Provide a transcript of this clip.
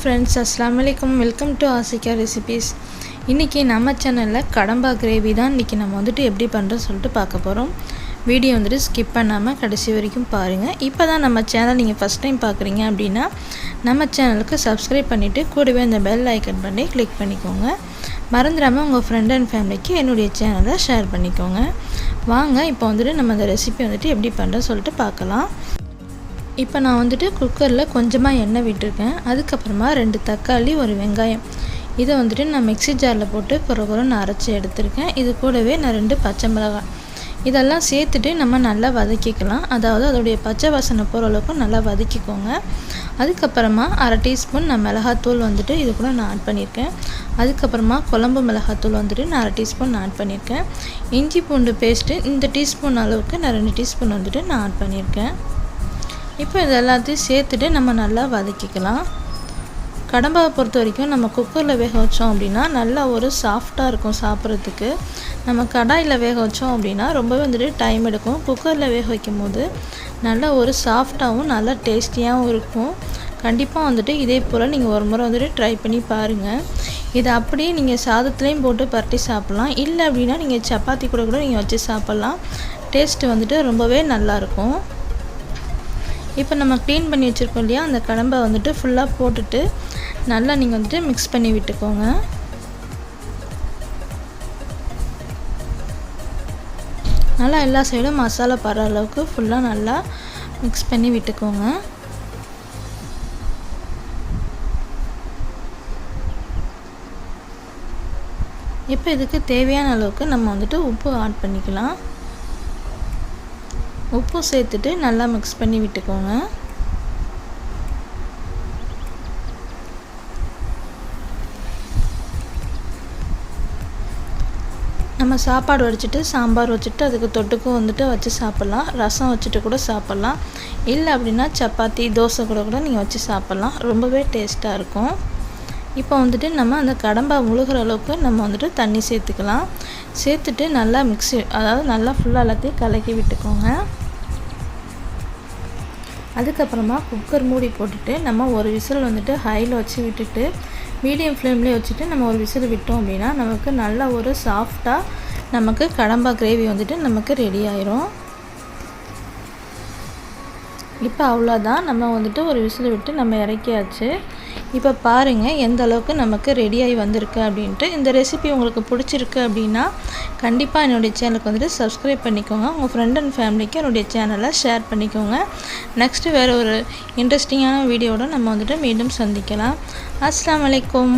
Hi friends, Assalamualaikum. Welcome to ASHIKAS RECIPES. இன்னைக்கு நம்ம சேனல்ல கடம்பா கிரேவி தான் இன்னைக்கு நம்ம வந்துட்டு எப்படி பண்றோம்னு சொல்லிட்டு பார்க்க போறோம். வீடியோ வந்துட்டு ஸ்கிப் பண்ணாம கடைசி வரைக்கும் பாருங்க. இப்போதான் நம்ம சேனல் நீங்க ஃபர்ஸ்ட் டைம் பார்க்கறீங்க அப்படினா நம்ம சேனலுக்கு Subscribe பண்ணிட்டு கூடவே அந்த பெல் ஐகான் பண்ணி கிளிக் பண்ணிக்கோங்க. மறந்துடாம உங்க friend and familyக்கு என்னோட சேனலை ஷேர் பண்ணிக்கோங்க. வாங்க இப்போ வந்துட்டு நம்ம இந்த ரெசிபி வந்துட்டு எப்படி பண்றோம்னு சொல்லிட்டு பார்க்கலாம். இப்போ நான் வந்துட்டு குக்கர்ல கொஞ்சமா எண்ணெய் விட்டுருக்கேன். அதுக்கு அப்புறமா 2 தக்காளி ஒரு வெங்காயம் இதை வந்துட்டு நான் மிக்ஸி ஜார்ல போட்டு கொரகொரன்னு அரைச்சு எடுத்துர்க்கேன். இது கூடவே நான் 2 பச்சை மிளகாய் இதெல்லாம் சேர்த்துட்டு நம்ம நல்லா வதக்கிக்கலாம். அதாவது அதோட பச்சை வாசனை போற அளவுக்கு நல்லா வதக்கிக்கோங்க. அதுக்கு அப்புறமா 1/2 டீஸ்பூன் நான் மிளகாய் தூள் வந்துட்டு இது கூட நான் ஆட் பண்ணிருக்கேன். அதுக்கு அப்புறமா குழம்பு மிளகாய் தூள் வந்துட்டு நான் 1/2 டீஸ்பூன் ஆட் பண்ணிருக்கேன். இஞ்சி பூண்டு பேஸ்ட் இந்த டீஸ்பூன் அளவுக்கு நான் 2 டீஸ்பூன் வந்துட்டு நான் ஆட் பண்ணிருக்கேன். இப்போ இதெல்லாம் சேர்த்துட்டு நம்ம நல்லா வதக்கிக்கலாம். கடம்பாவை பொறுத்த வரைக்கும் நம்ம குக்கர்ல வேக வச்சோம் அப்படினா நல்லா ஒரு சாஃப்ட்டா இருக்கும் சாப்பிறதுக்கு. நம்ம கடாயில வேக வச்சோம் அப்படினா ரொம்பவே வந்துட்டு டைம் எடுக்கும். குக்கர்ல வேக வைக்கும்போது நல்ல ஒரு சாஃப்ட்டாவும் நல்ல டேஸ்டியாவும் இருக்கும். கண்டிப்பா வந்துட்டு இதே போல நீங்க ஒரு முறை வந்துட்டு ட்ரை பண்ணி பாருங்க. இது அப்படியே நீங்க சாதத்துலயும் போட்டு பரட்டி சாப்பிடலாம். இல்ல அப்படினா நீங்க சப்பாத்தி கூட நீங்க வச்சு சாப்பிடலாம். டேஸ்ட் வந்துட்டு ரொம்பவே நல்லா இருக்கும். இப்போ நம்ம க்ளீன் பண்ணி வச்சிருக்கோம் இல்லையா அந்த கடம்பை வந்துட்டு ஃபுல்லா போட்டுட்டு நல்லா நீங்க வந்துட்டு mix பண்ணி விட்டுக்கோங்க. நல்லா எல்லா சைடும் மசாலா பர அளவுக்கு ஃபுல்லா நல்லா mix பண்ணி விட்டுக்கோங்க. இப்போ இதுக்கு தேவையான அளவுக்கு நம்ம வந்துட்டு உப்பு ஆட் பண்ணிக்கலாம். உப்பு சேர்த்துட்டு நல்லா mix பண்ணி விட்டுக்கோங்க. நம்ம சாப்பாடு வச்சிட்டு சாம்பார் வச்சிட்டு அதுக்கு தொட்டுக்கு வந்துட்டு வச்சு சாப்பிடலாம். ரசம் வச்சிட்டு கூட சாப்பிடலாம். இல்ல அப்படினா சப்பாத்தி தோசை கூட நீங்க வச்சு சாப்பிடலாம். ரொம்பவே டேஸ்டா இருக்கும். இப்போ வந்துட்டு நம்ம அந்த கடம்பா முழுகுற அளவுக்கு நம்ம வந்துட்டு தண்ணி சேர்த்துக்கலாம். சேர்த்துட்டு நல்லா அதாவது நல்லா ஃபுல்லா எல்லாத்தையும் கலக்கி விட்டுக்கோங்க. அதுக்கு அப்புறமா குக்கர் மூடி போட்டுட்டு நம்ம ஒரு விசில் வந்துட்டு ஹைல வச்சு விட்டுட்டு மீடியம் ஃப்ளேம்லயே வச்சிட்டு நம்ம ஒரு விசில் விட்டோம் அப்படினா நமக்கு நல்ல ஒரு சாஃப்ட்டா நமக்கு கடம்பா கிரேவி வந்துட்டு நமக்கு ரெடி ஆயிரும். இப்போ அவ்வளவுதான் நம்ம வந்துட்டு ஒரு விசில் விட்டு நம்ம இறக்கியாச்சு. இப்போ பாருங்க எந்த அளவுக்கு நமக்கு ரெடி ஆயி வந்திருக்கு அப்படினு. இந்த ரெசிபி உங்களுக்கு பிடிச்சிருக்கு அப்படினா கண்டிப்பா என்னோட சேனலுக்கு வந்துட்டு Subscribe பண்ணிக்கோங்க. உங்க friend and familyக்கு என்னோட சேனலை ஷேர் பண்ணிக்கோங்க. நெக்ஸ்ட் வேற ஒரு இன்ட்ரஸ்டிங்கான வீடியோவோட நம்ம வந்துட்டு மீண்டும் சந்திக்கலாம். அஸ்ஸலாமு அலைக்கும்.